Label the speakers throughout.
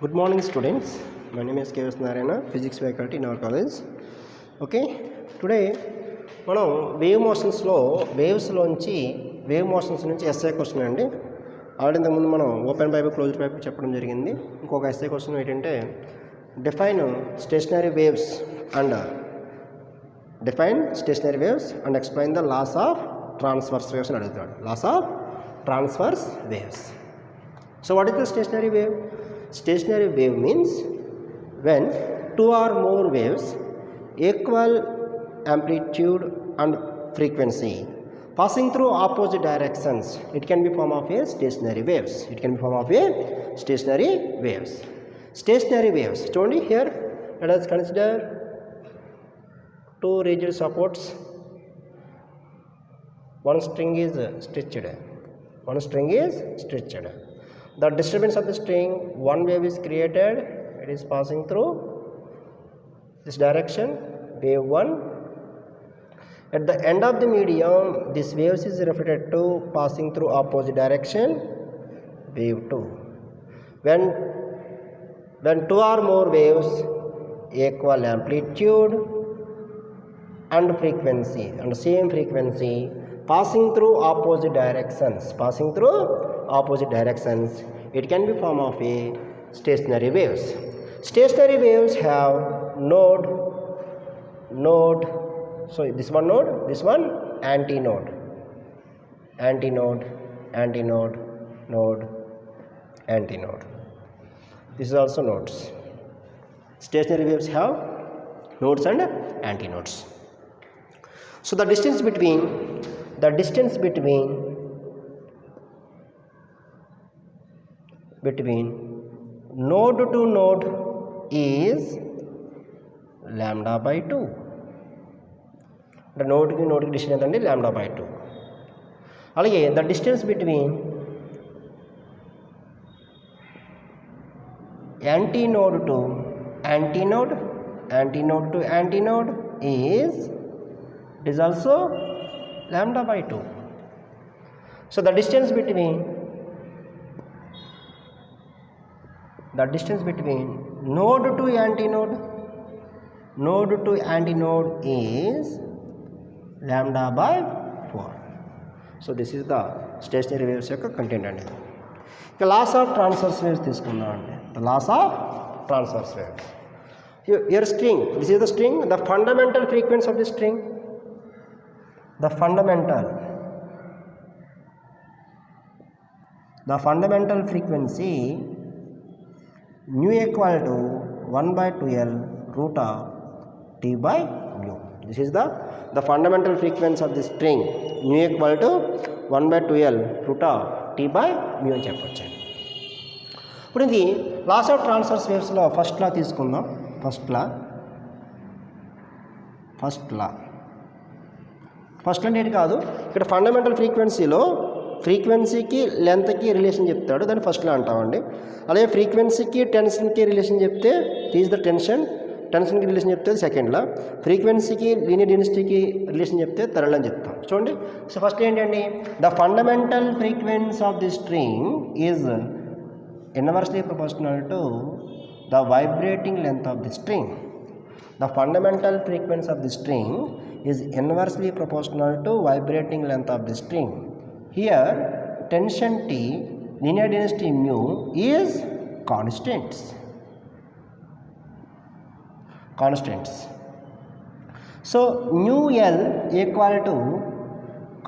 Speaker 1: Good morning, students. My name is K.S. Narayana, physics faculty in our college. Okay, today మనం wave మోషన్స్లో wave motions నుంచి essay question అండి. Already ఇంతకుముందు మనం open pipe closed pipe చెప్పడం జరిగింది. ఇంకొక ఎస్ఐ క్వశ్చన్ ఏంటంటే define stationary waves and explain the laws of transverse waves అని అడుగుతాడు. Laws of transverse waves. So what is the stationary wave? Stationary wave means when two or more waves equal amplitude and frequency passing through opposite directions, it can be form of a stationary waves. Stationary waves. Only here let us consider two rigid supports. One string is stretched. The disturbance of the string, one wave is created, it is passing through this direction, wave 1. At the end of the medium, this wave is reflected to passing through opposite direction, wave 2. When two or more waves equal amplitude and frequency and same frequency passing through opposite directions, it can be form of a stationary waves. Stationary waves have node. So this one node, this one antinode. Node, antinode. This is also nodes. Stationary waves have nodes and antinodes. So the distance between node to node is lambda by 2. The node ki distance entante lambda by 2. Alage the distance between antinode to antinode is also lambda by 2. So the distance between node to antinode is lambda by 4. So this is the stationary waves యొక్క content అండి. ఇక laws of transverse waves తీసుకుందాం అండి. The laws of transverse waves. Your string, this is the string, the fundamental frequency of the string, the fundamental frequency mu equal to 1 by 2l root of t by mu. This is the fundamental frequency of the string, mu equal to 1 by 2l root of t by mu అని చెప్పొచ్చు. ఇప్పుడు ఇది loss of transverse వేవ్స్లో first లా తీసుకుందాం. First లా ఏంటి కాదు, ఇక్కడ fundamental ఫ్రీక్వెన్సీకి లెంత్కి relation చెప్తాడు, దాన్ని ఫస్ట్ లా అంటామండి. అలాగే ఫ్రీక్వెన్సీకి టెన్షన్కి రిలేషన్ చెప్తే ఈజ్ ద టెన్షన్కి రిలేషన్ చెప్తే సెకండ్ లా, ఫ్రీక్వెన్సీకి లీనియర్ డెన్సిటీకి రిలేషన్ చెప్తే థర్డ్ లా అని చెప్తాం. చూడండి, సో ఫస్ట్ ఏంటండి, the fundamental frequency of the string is inversely proportional to the vibrating length of the string. The fundamental frequency of the string is inversely proportional to vibrating length of the string. Here tension T, linear density mu is constants. So mu L equal to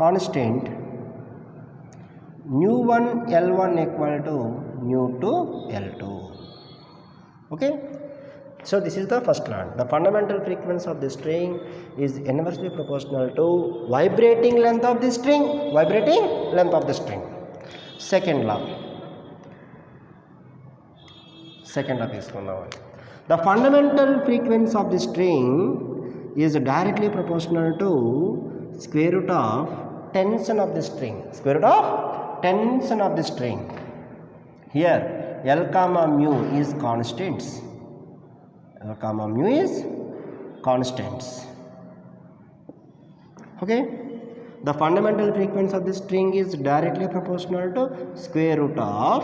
Speaker 1: constant, mu 1 L1 equal to mu 2 L2. Okay, so this is the first law. The fundamental frequency of the string is inversely proportional to vibrating length of the string. Second law తీసుకుందాం. The fundamental frequency of the string is directly proportional to square root of tension of the string. Here L comma mu is constants. Okay, the fundamental frequency of the string is directly proportional to square root of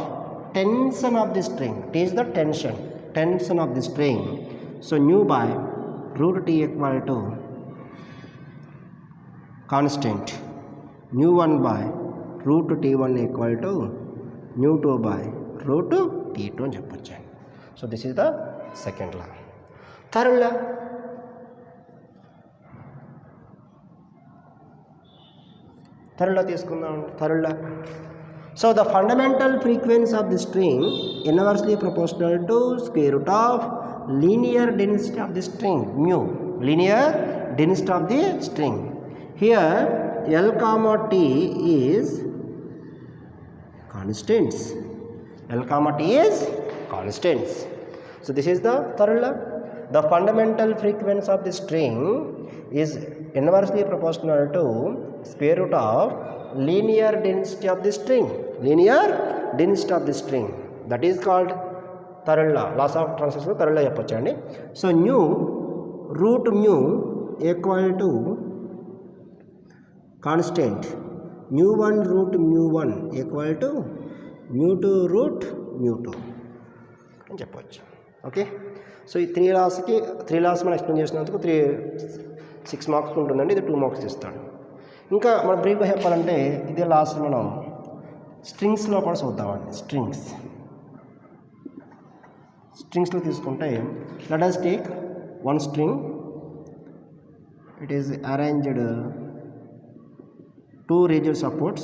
Speaker 1: tension of the string. T is the tension of the string. So nu by root T equal to constant, nu 1 by root T1 equal to nu 2 by root T2 అని చెప్పొచ్చు. So this is the second law. Third law, తీసుకుందాం. Third law, so the fundamental frequency of the string inversely proportional to square root of linear density of the string mu, linear density of the string. Here L comma T is constants. L comma T is constants. So this is the third law. The fundamental frequency of the string is inversely proportional to square root of linear density of the string. Linear density of the string. That is called third law. Laws of translation third law చెప్పొచ్చండి. So nu root mu equal to constant, mu 1 root mu 1 equal to mu 2 root mu 2 అని చెప్పవచ్చు. Okay, so ఈ three loss మనం explain చేసినందుకు 6 marks ఉంటుందండి. ఇది 2 marks ఇస్తాడు. ఇంకా మనం బ్రీఫ్గా చెప్పాలంటే ఇదే లాస్ట్ మనం స్ట్రింగ్స్లో కూడా చూద్దామండి. స్ట్రింగ్స్లో తీసుకుంటే let us take one string. It is arranged 2 regional supports.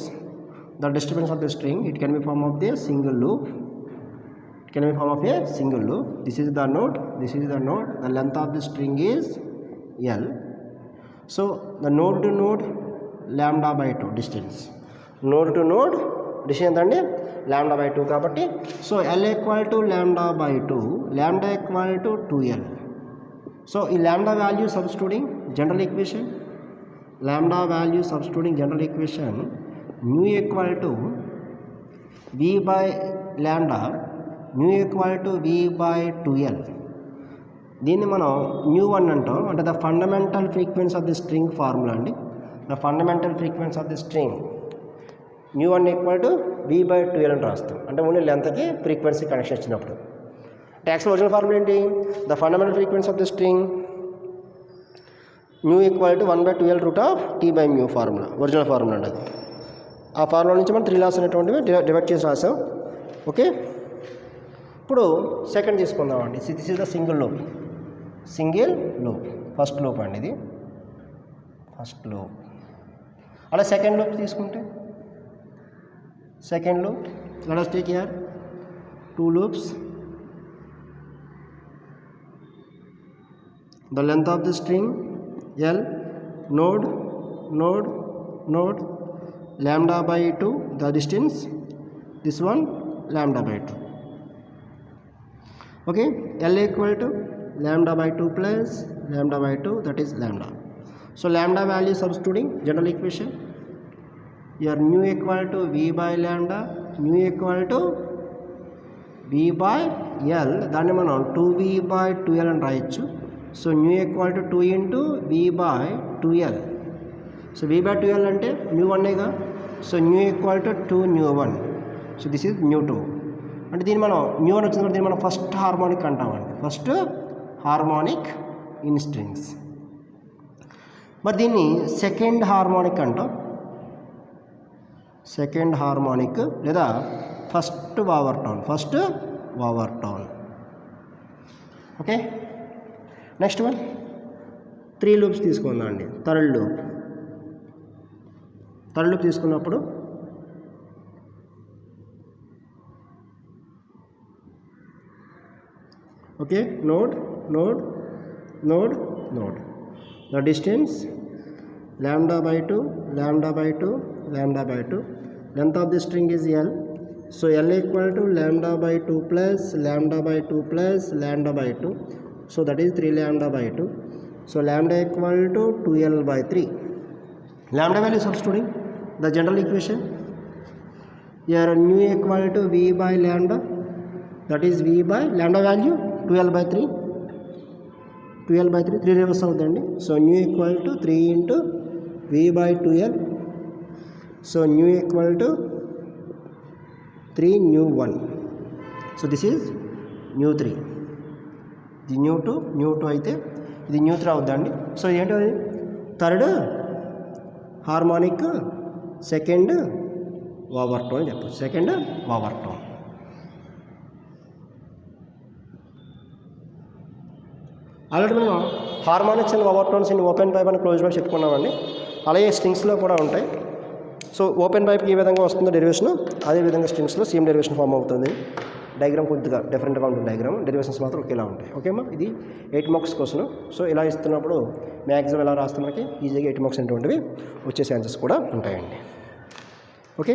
Speaker 1: The disturbance of the string, it can be form of the single loop. This is the node, the length of the string is L. So the node to node lambda by 2 distance, node to node distance and lambda by 2 kabatti. So L equal to lambda by 2, lambda equal to 2L. So in lambda value substituting general equation, mu equal to V by lambda, mu equal to V by 2L. దీన్ని మనం mu 1 అంటాం. అంటే the fundamental frequency of the string formula అండి. The fundamental frequency of the string mu 1 equal to V by 2L అని రాస్తాం. అంటే only లెంత్కి frequency connection ఇచ్చినప్పుడు. ట్యాక్స్ ఒరిజినల్ ఫార్ములా ఏంటి? The fundamental frequency of the string mu equal to 1 by 2L root of T by mu formula, original formula అండి అది. ఆ ఫార్ములా నుంచి మనం 3 లాస్ అనేటువంటివి డివైడ్ చేసి రాసాం. ఓకే, ఇప్పుడు సెకండ్ తీసుకుందామండి. This is the single loop. First loop అండి ఇది, ఫస్ట్ లూప్. అలా సెకండ్ లూప్ తీసుకుంటే second loop, let us take here 2 loops. The length of the string L, node lambda by 2, the distance, this one lambda by 2. Okay, L equal to lambda by 2 plus lambda by 2, that is lambda. So lambda value substituting general equation, here mu equal to V by lambda, mu equal to V by L, దాన్ని మనం 2V by 2L అని రాయొచ్చు. So mu equal to 2 into V by 2L. So V by 2L అంటే mu 1గా, so mu equal to 2 mu 1. So this is mu 2. అంటే దీన్ని మనం mu 1 వచ్చింది, దీన్ని మనం ఫస్ట్ హార్మోనిక్ అంటామండి. First harmonic in strings. మరి దీన్ని సెకండ్ హార్మోనిక్ అంటాం. సెకండ్ హార్మోనిక్ లేదా first over tone. Okay, next one 3 loops తీసుకుందాం అండి. థర్డ్ లూప్ తీసుకున్నప్పుడు okay, node the distance lambda by 2, length of the string is L. So L equal to lambda by 2 plus lambda by 2 plus lambda by 2. So that is 3 lambda by 2. So lambda equal to 2L by 3. Lambda value substituting the general equation. Here mu equal to V by lambda, that is V by lambda value 2L by 3. 3 reverse అవుతుంది. So mu equal to 3 into V by 2L. So mu equal to 3 mu 1. So this is న్యూ3. ఇది nu two అయితే ఇది న్యూ3 అవుద్దండి. సో ఏంటది third harmonic second overtone అని చెప్పచ్చు. Second overtone. ఆల్రెడీ మనం harmonics and overtones in open pipe అని క్లోజ్ పైప్ చెప్పుకున్నామండి. అలాగే స్ట్రింగ్స్లో కూడా ఉంటాయి. సో ఓపెన్ పైప్కి ఏ విధంగా వస్తుందో డెరివేషన్, అదేవిధంగా స్ట్రింగ్స్లో సేమ్ డెరివేషన్ ఫామ్ అవుతుంది. డయాగ్రామ్ కొద్దిగా డిఫరెంట్గా ఉంటుంది. డెరివేషన్స్ మాత్రం ఒకేలా ఉంటాయి. ఓకేమ్మా, ఇది 8 మార్క్స్ క్వశ్చన్. సో ఇలా ఇస్తున్నప్పుడు మ్యాక్సిమం ఎలా రాస్తే మనకి ఈజీగా 8 మార్క్స్ అనేటువంటివి వచ్చే ఛాన్సెస్ కూడా ఉంటాయండి. ఓకే.